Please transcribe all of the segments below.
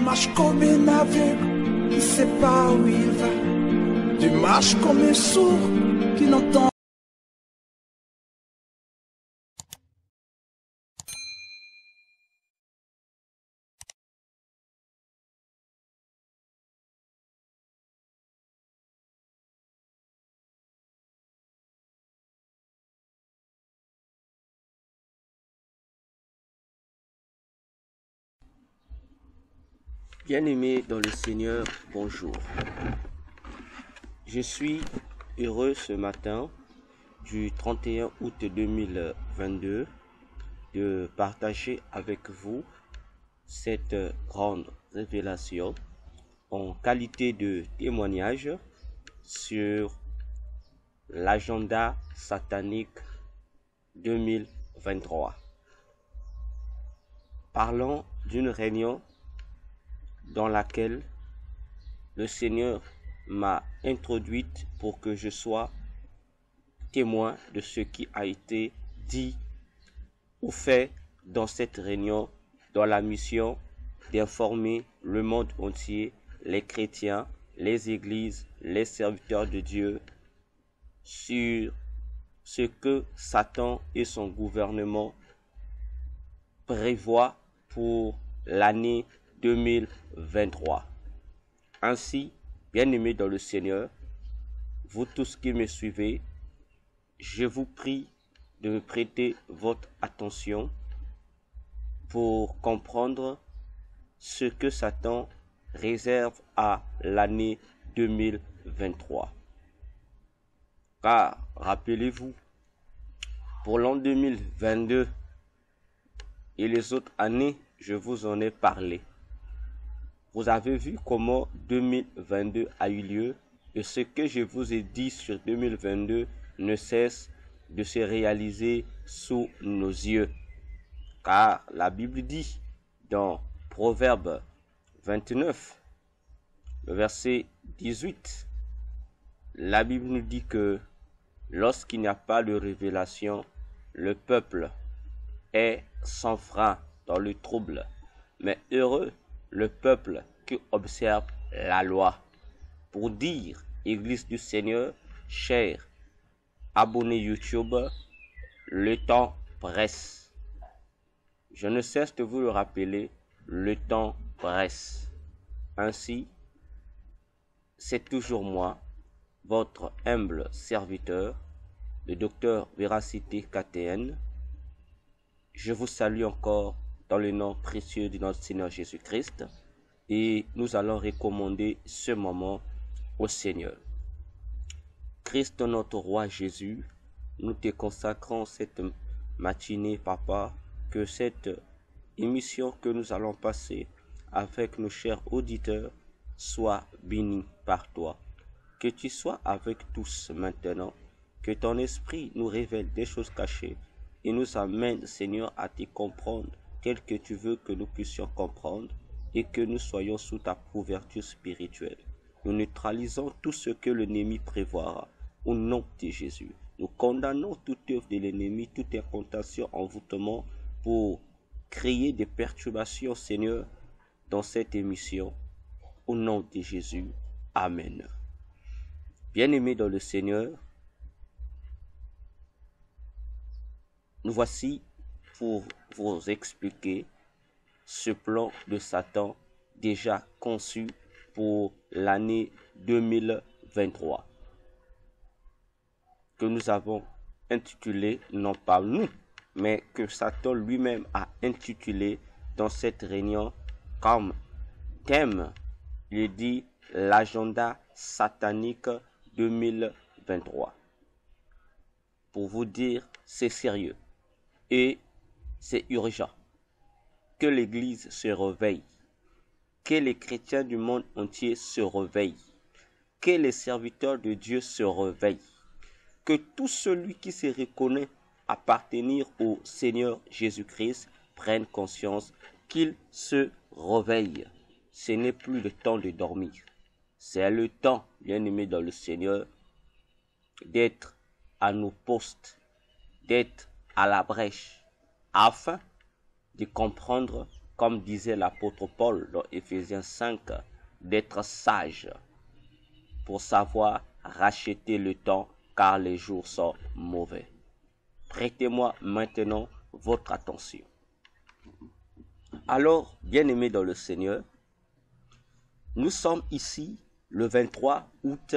marche comme un aveugle qui ne sait pas où il va. Tu marches comme un sourd qui n'entend. Bien-aimés dans le Seigneur, bonjour. Je suis heureux ce matin du 31 août 2022 de partager avec vous cette grande révélation en qualité de témoignage sur l'agenda satanique 2023. Parlons d'une réunion dans laquelle le Seigneur m'a introduite pour que je sois témoin de ce qui a été dit ou fait dans cette réunion, dans la mission d'informer le monde entier, les chrétiens, les églises, les serviteurs de Dieu, sur ce que Satan et son gouvernement prévoient pour l'année 2023. Ainsi, bien-aimés dans le Seigneur, vous tous qui me suivez, je vous prie de me prêter votre attention pour comprendre ce que Satan réserve à l'année 2023. Car, rappelez-vous, pour l'an 2022 et les autres années, je vous en ai parlé. Vous avez vu comment 2022 a eu lieu et ce que je vous ai dit sur 2022 ne cesse de se réaliser sous nos yeux. Car la Bible dit dans Proverbe 29, le verset 18, la Bible nous dit que lorsqu'il n'y a pas de révélation, le peuple est sans frein dans le trouble. Mais heureux le peuple qui observe la loi. Pour dire, Église du Seigneur, chers abonnés YouTube, le temps presse. Je ne cesse de vous le rappeler, le temps presse. Ainsi, c'est toujours moi, votre humble serviteur, le docteur Véracité KTN. Je vous salue encore dans le nom précieux de notre Seigneur Jésus-Christ et nous allons recommander ce moment au Seigneur. Christ notre roi Jésus, nous te consacrons cette matinée, Papa, que cette émission que nous allons passer avec nos chers auditeurs soit bénie par toi. Que tu sois avec tous maintenant, que ton esprit nous révèle des choses cachées et nous amène, Seigneur, à te comprendre tel que tu veux que nous puissions comprendre et que nous soyons sous ta couverture spirituelle. Nous neutralisons tout ce que l'ennemi prévoira au nom de Jésus. Nous condamnons toute œuvre de l'ennemi, toute incantation, envoûtement pour créer des perturbations, Seigneur, dans cette émission. Au nom de Jésus. Amen. Bien-aimés dans le Seigneur, nous voici pour vous expliquer ce plan de Satan déjà conçu pour l'année 2023 que nous avons intitulé, non pas nous, mais que Satan lui-même a intitulé dans cette réunion comme thème, il dit l'agenda satanique 2023. Pour vous dire, c'est sérieux. Et c'est urgent que l'Église se réveille, que les chrétiens du monde entier se réveillent, que les serviteurs de Dieu se réveillent, que tout celui qui se reconnaît appartenir au Seigneur Jésus-Christ prenne conscience qu'il se réveille. Ce n'est plus le temps de dormir, c'est le temps, bien-aimé dans le Seigneur, d'être à nos postes, d'être à la brèche, afin de comprendre comme disait l'apôtre Paul dans Éphésiens 5, d'être sage pour savoir racheter le temps car les jours sont mauvais. Prêtez-moi maintenant votre attention. Alors, bien-aimés dans le Seigneur, nous sommes ici le 23 août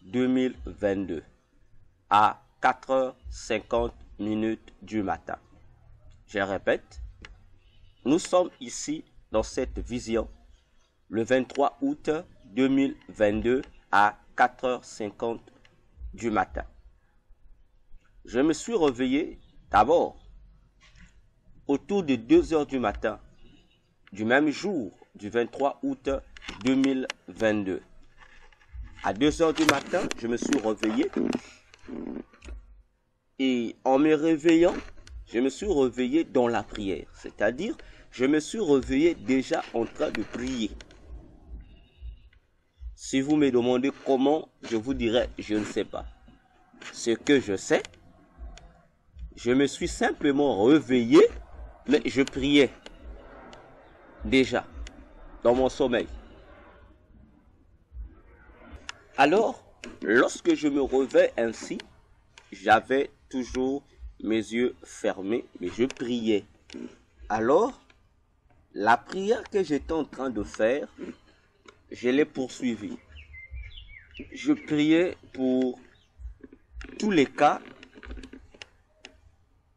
2022 à 4h50 du matin. Je répète, nous sommes ici dans cette vision le 23 août 2022 à 4h50 du matin. Je me suis réveillé d'abord autour de 2h du matin du même jour du 23 août 2022. À 2h du matin, je me suis réveillé et en me réveillant, je me suis réveillé dans la prière. C'est-à-dire, je me suis réveillé déjà en train de prier. Si vous me demandez comment, je vous dirai, je ne sais pas. Ce que je sais, je me suis simplement réveillé, mais je priais déjà dans mon sommeil. Alors, lorsque je me réveille ainsi, j'avais toujours mes yeux fermés, mais je priais. Alors, la prière que j'étais en train de faire, je l'ai poursuivie. Je priais pour tous les cas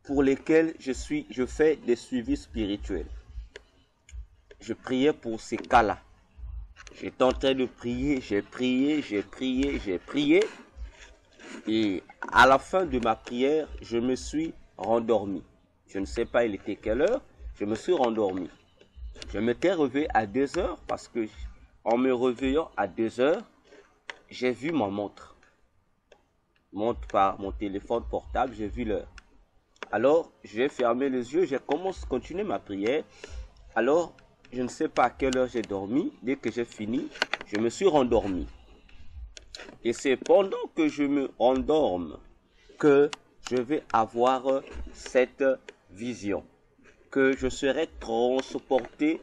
pour lesquels je fais des suivis spirituels. Je priais pour ces cas-là. J'étais en train de prier, j'ai prié. Et à la fin de ma prière, je me suis rendormi. Je ne sais pas il était quelle heure, je me suis rendormi. Je m'étais réveillé à 2h parce que en me réveillant à 2h, j'ai vu ma montre. Montre par mon téléphone portable, j'ai vu l'heure. Alors, j'ai fermé les yeux, j'ai continué ma prière. Alors, je ne sais pas à quelle heure j'ai dormi. Dès que j'ai fini, je me suis rendormi. Et c'est pendant que je me rendorme que je vais avoir cette vision. Que je serai transporté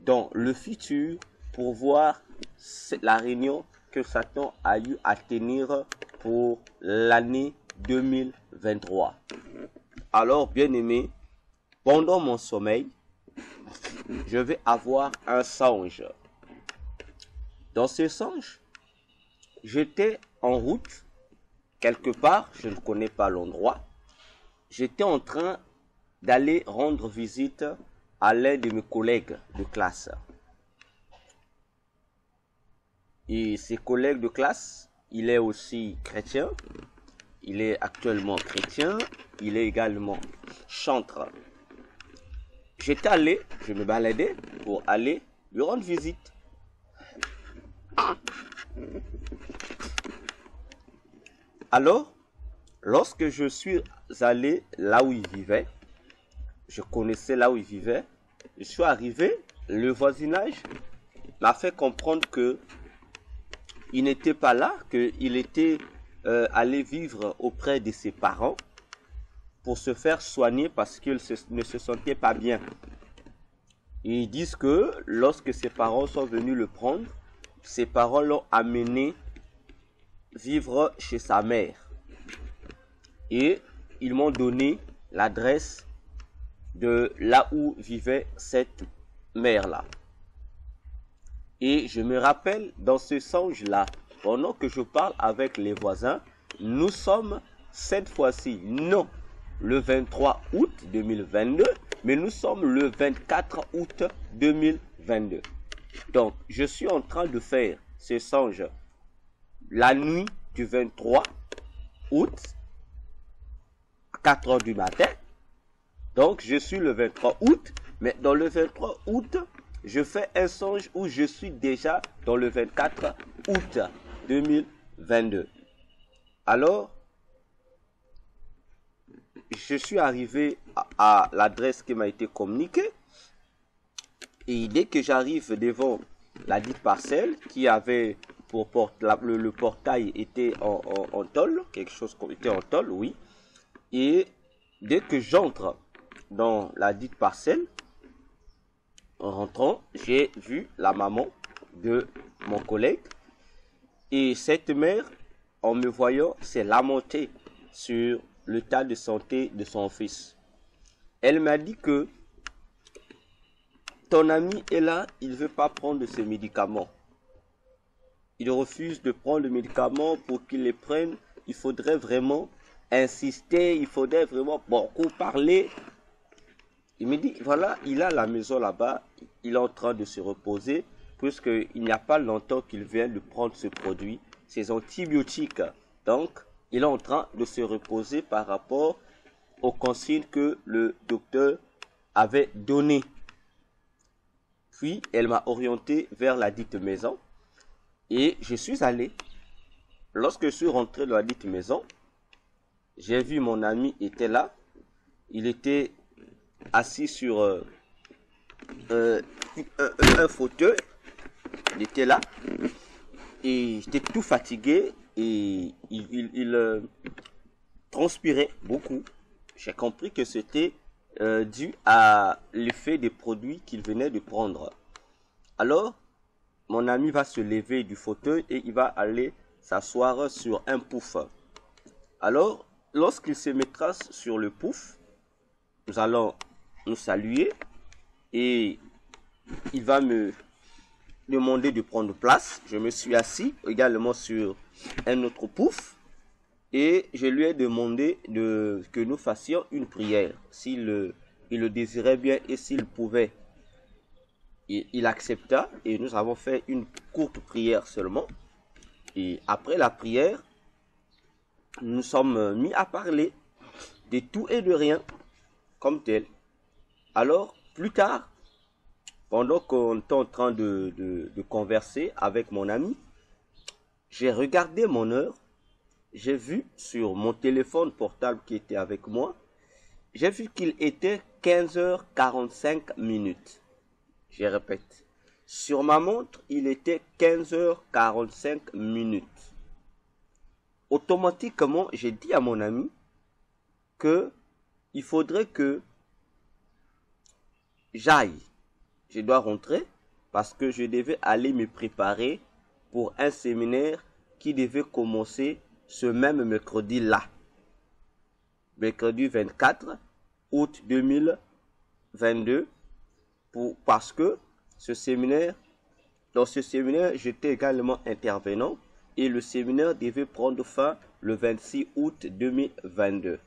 dans le futur pour voir la réunion que Satan a eu à tenir pour l'année 2023. Alors, bien-aimé, pendant mon sommeil, je vais avoir un songe. Dans ce songe, j'étais en route, quelque part, je ne connais pas l'endroit. J'étais en train d'aller rendre visite à l'un de mes collègues de classe. Et ces collègues de classe, il est aussi chrétien. Il est actuellement chrétien. Il est également chantre. J'étais allé, je me baladais pour aller lui rendre visite. Alors, lorsque je suis allé là où il vivait, je connaissais là où il vivait, je suis arrivé, le voisinage m'a fait comprendre que il n'était pas là, qu'il était allé vivre auprès de ses parents pour se faire soigner parce qu'il ne se sentait pas bien. Et ils disent que lorsque ses parents sont venus le prendre, ses parents l'ont amené vivre chez sa mère. Et ils m'ont donné l'adresse de là où vivait cette mère-là. Et je me rappelle dans ce songe-là, pendant que je parle avec les voisins, nous sommes cette fois-ci, non le 23 août 2022, mais nous sommes le 24 août 2022. Donc, je suis en train de faire ce songe la nuit du 23 août, à 4 heures du matin. Donc, je suis le 23 août, mais dans le 23 août, je fais un songe où je suis déjà dans le 24 août 2022. Alors, je suis arrivé à l'adresse qui m'a été communiquée. Et dès que j'arrive devant la dite parcelle, qui avait pour le portail était en tôle, quelque chose qui était en tôle, oui. Et dès que j'entre dans la dite parcelle, en rentrant, j'ai vu la maman de mon collègue. Et cette mère, en me voyant, s'est lamentée sur l'état de santé de son fils. Elle m'a dit que ton ami est là, il ne veut pas prendre ses médicaments. Il refuse de prendre les médicaments. Pour qu'il les prenne, il faudrait vraiment insister, il faudrait vraiment beaucoup parler. Il me dit, voilà, il a la maison là-bas, il est en train de se reposer, puisqu'il n'y a pas longtemps qu'il vient de prendre ce produit, ces antibiotiques. Donc, il est en train de se reposer par rapport aux consignes que le docteur avait données. Puis, elle m'a orienté vers la dite maison et je suis allé. Lorsque je suis rentré dans la dite maison, j'ai vu mon ami était là. Il était assis sur un fauteuil. Il était là et j'étais tout fatigué et il transpirait beaucoup. J'ai compris que c'était dû à l'effet des produits qu'il venait de prendre. Alors, mon ami va se lever du fauteuil et il va aller s'asseoir sur un pouf. Alors, lorsqu'il se mettra sur le pouf, nous allons nous saluer et il va me demander de prendre place. Je me suis assis également sur un autre pouf et je lui ai demandé que nous fassions une prière. S'il le désirait bien et s'il pouvait. Il accepta et nous avons fait une courte prière seulement. Et après la prière, nous sommes mis à parler de tout et de rien comme tel. Alors, plus tard, pendant qu'on était en train de converser avec mon ami, j'ai regardé mon heure. J'ai vu sur mon téléphone portable qui était avec moi, j'ai vu qu'il était 15h45. Je répète, sur ma montre, il était 15h45. Automatiquement, j'ai dit à mon ami que il faudrait que j'aille. Je dois rentrer parce que je devais aller me préparer pour un séminaire qui devait commencer ce même mercredi-là. Mercredi 24 août 2022. Parce que dans ce séminaire, j'étais également intervenant et le séminaire devait prendre fin le 26 août 2022.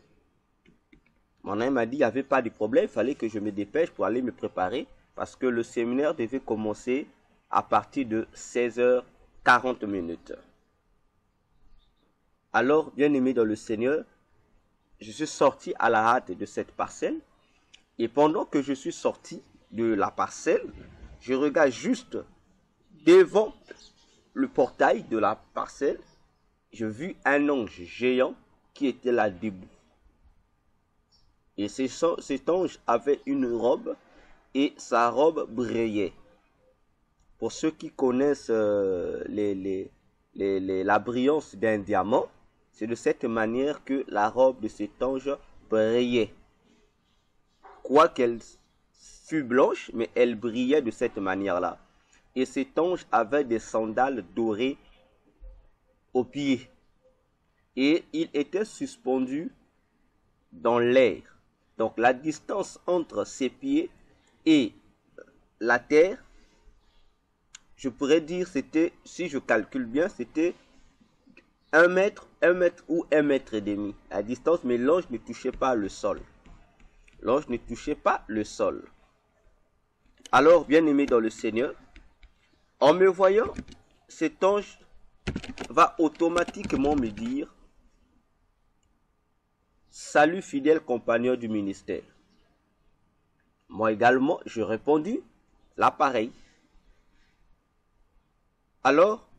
Mon ami m'a dit qu'il n'y avait pas de problème, il fallait que je me dépêche pour aller me préparer parce que le séminaire devait commencer à partir de 16h40. Alors, bien aimé dans le Seigneur, je suis sorti à la hâte de cette parcelle et pendant que je suis sorti de la parcelle, je regarde juste devant le portail de la parcelle, je vis un ange géant qui était là debout. Et cet ange avait une robe et sa robe brillait. Pour ceux qui connaissent la brillance d'un diamant, c'est de cette manière que la robe de cet ange brillait. Quoiqu'elle fut blanche, mais elle brillait de cette manière-là. Et cet ange avait des sandales dorées aux pieds. Et il était suspendu dans l'air. Donc la distance entre ses pieds et la terre, je pourrais dire, c'était, si je calcule bien, c'était 1 mètre ou 1 mètre et demi. La distance, mais l'ange ne touchait pas le sol. L'ange ne touchait pas le sol. Alors, bien aimé dans le Seigneur, en me voyant, cet ange va automatiquement me dire « Salut fidèle compagnon du ministère ». Moi également, je répondis « L'appareil ». Alors,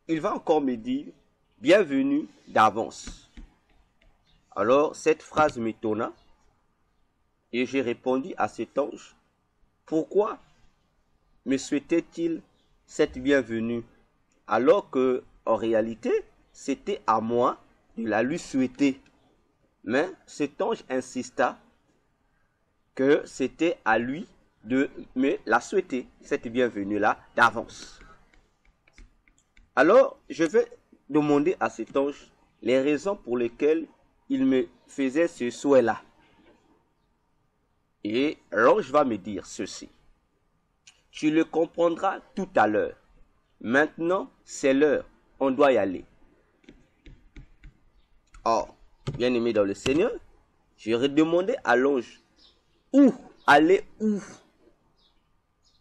il va encore me dire « Bienvenue d'avance ». Alors, cette phrase m'étonna et j'ai répondu à cet ange « Pourquoi me souhaitait-il cette bienvenue alors que en réalité, c'était à moi de la lui souhaiter ?» Mais cet ange insista que c'était à lui de me la souhaiter, cette bienvenue-là, d'avance. Alors, je vais demander à cet ange les raisons pour lesquelles il me faisait ce souhait-là. Et l'ange va me dire ceci. Tu le comprendras tout à l'heure. Maintenant, c'est l'heure. On doit y aller. Or, bien-aimé dans le Seigneur, j'aurais demandé à l'ange où aller où.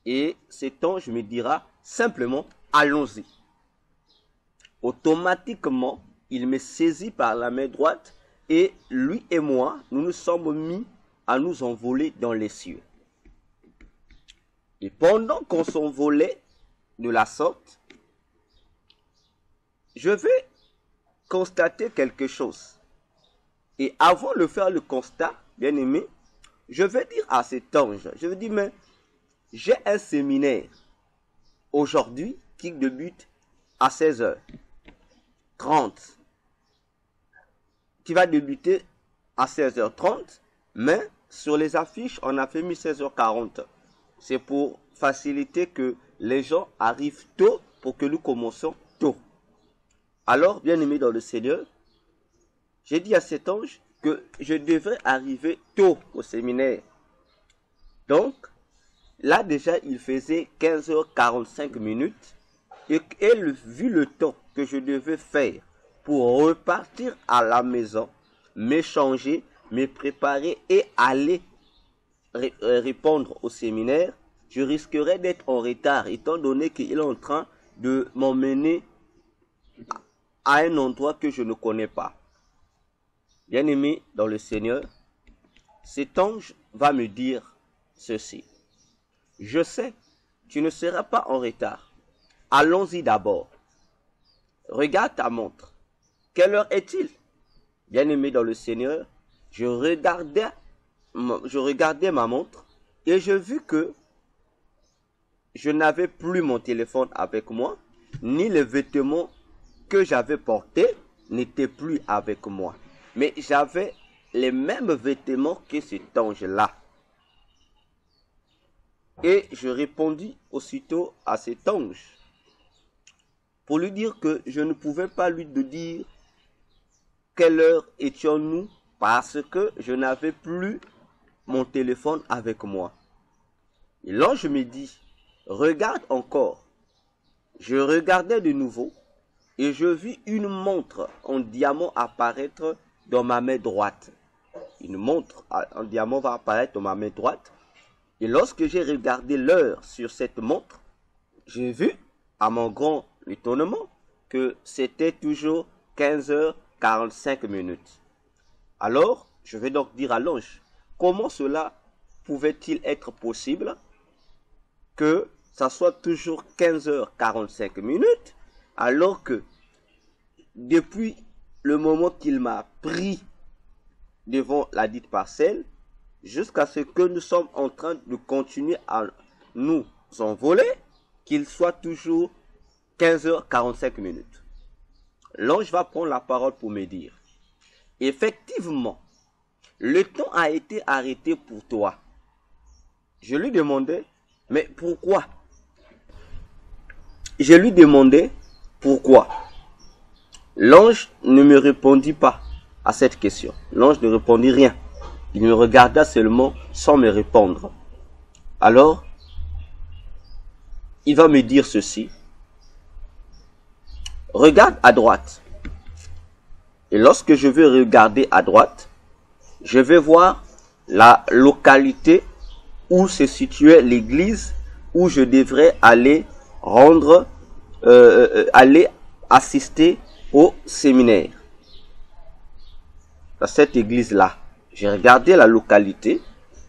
Et cet ange me dira simplement allons-y. Automatiquement, il me saisit par la main droite et lui et moi, nous nous sommes mis à nous envoler dans les cieux. Et pendant qu'on s'envolait de la sorte, je vais constater quelque chose. Et avant de faire le constat, bien aimé, je vais dire à cet ange, je vais dire, mais j'ai un séminaire aujourd'hui qui débute à 16h30, qui va débuter à 16h30, mais sur les affiches, on a fait mis 16h40. C'est pour faciliter que les gens arrivent tôt pour que nous commencions tôt. Alors, bien aimé dans le Seigneur, j'ai dit à cet ange que je devrais arriver tôt au séminaire. Donc, là déjà, il faisait 15h45 et vu le temps que je devais faire pour repartir à la maison, m'échanger, me préparer et aller répondre au séminaire, je risquerais d'être en retard étant donné qu'il est en train de m'emmener à un endroit que je ne connais pas. Bien-aimé dans le Seigneur, cet ange va me dire ceci. Je sais, tu ne seras pas en retard. Allons-y d'abord. Regarde ta montre. Quelle heure est-il? Bien-aimé dans le Seigneur, je regardais ma montre et je vis que je n'avais plus mon téléphone avec moi, ni les vêtements que j'avais portés n'étaient plus avec moi. Mais j'avais les mêmes vêtements que cet ange-là. Et je répondis aussitôt à cet ange pour lui dire que je ne pouvais pas lui dire quelle heure étions-nous parce que je n'avais plus mon téléphone avec moi. Et l'ange me dit, regarde encore. Je regardais de nouveau et je vis une montre en diamant apparaître dans ma main droite. Une montre en diamant va apparaître dans ma main droite. Et lorsque j'ai regardé l'heure sur cette montre, j'ai vu, à mon grand étonnement, que c'était toujours 15h45. Alors, je vais donc dire à l'ange, comment cela pouvait-il être possible que ça soit toujours 15h45 alors que depuis le moment qu'il m'a pris devant la dite parcelle, jusqu'à ce que nous sommes en train de continuer à nous envoler, qu'il soit toujours 15h45. L'ange va prendre la parole pour me dire, effectivement, le temps a été arrêté pour toi. Je lui demandais, mais pourquoi? Je lui demandais pourquoi. L'ange ne me répondit pas à cette question. L'ange ne répondit rien. Il me regarda seulement sans me répondre. Alors, il va me dire ceci. Regarde à droite. Et lorsque je vais regarder à droite, je vais voir la localité où se situait l'église où je devrais aller aller assister au séminaire. Dans cette église-là, j'ai regardé la localité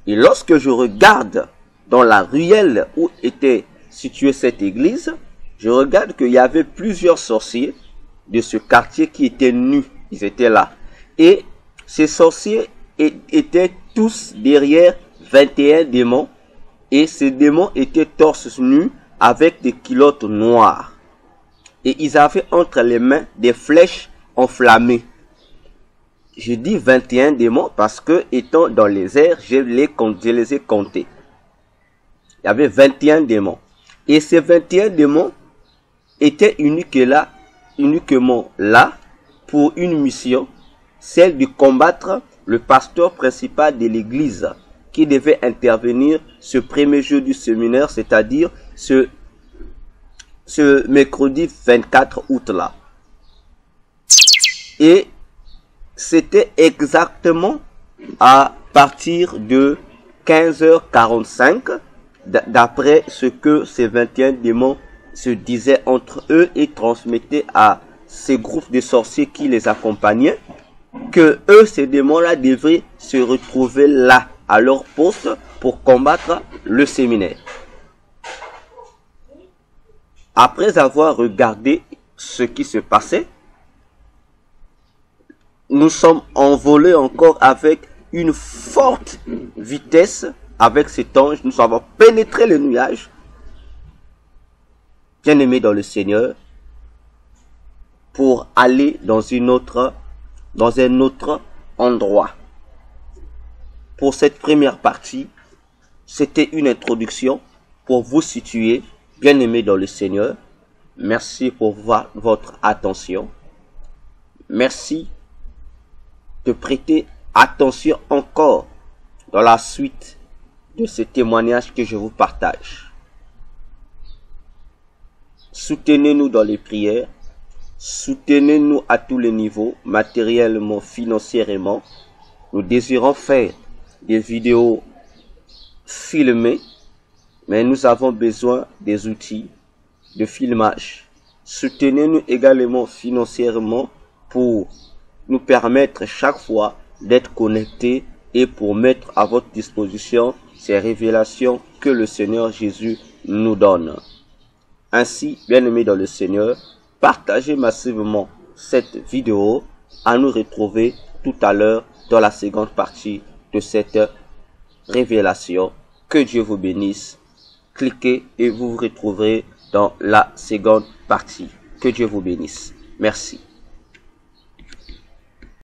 et lorsque je regarde dans la ruelle où était située cette église, je regarde qu'il y avait plusieurs sorciers de ce quartier qui étaient nus. Ils étaient là. Et ces sorciers étaient tous derrière 21 démons. Et ces démons étaient torse nus avec des culottes noires. Et ils avaient entre les mains des flèches enflammées. Je dis 21 démons parce que, étant dans les airs, je les ai comptés. il y avait 21 démons. Et ces 21 démons étaient uniquement là pour une mission, celle de combattre le pasteur principal de l'église qui devait intervenir ce premier jour du séminaire, c'est-à-dire ce mercredi 24 août là. Et c'était exactement à partir de 15h45, d'après ce que ces 21 démons se disaient entre eux et transmettaient à ces groupes de sorciers qui les accompagnaient, que eux, ces démons-là, devraient se retrouver là, à leur poste, pour combattre le séminaire. Après avoir regardé ce qui se passait, nous sommes envolés encore avec une forte vitesse avec cet ange. Nous avons pénétré le nuage. Bien-aimés dans le Seigneur, pour aller dans un autre endroit. Pour cette première partie, c'était une introduction pour vous situer, bien-aimés dans le Seigneur. Merci pour votre attention. Merci de prêter attention encore dans la suite de ce témoignage que je vous partage. Soutenez-nous dans les prières, soutenez-nous à tous les niveaux, matériellement, financièrement. Nous désirons faire des vidéos filmées, mais nous avons besoin des outils de filmage. Soutenez-nous également financièrement pour nous permettre chaque fois d'être connectés et pour mettre à votre disposition ces révélations que le Seigneur Jésus nous donne. Ainsi, bien-aimés dans le Seigneur, partagez massivement cette vidéo. À nous retrouver tout à l'heure dans la seconde partie de cette révélation. Que Dieu vous bénisse. Cliquez et vous vous retrouverez dans la seconde partie. Que Dieu vous bénisse. Merci.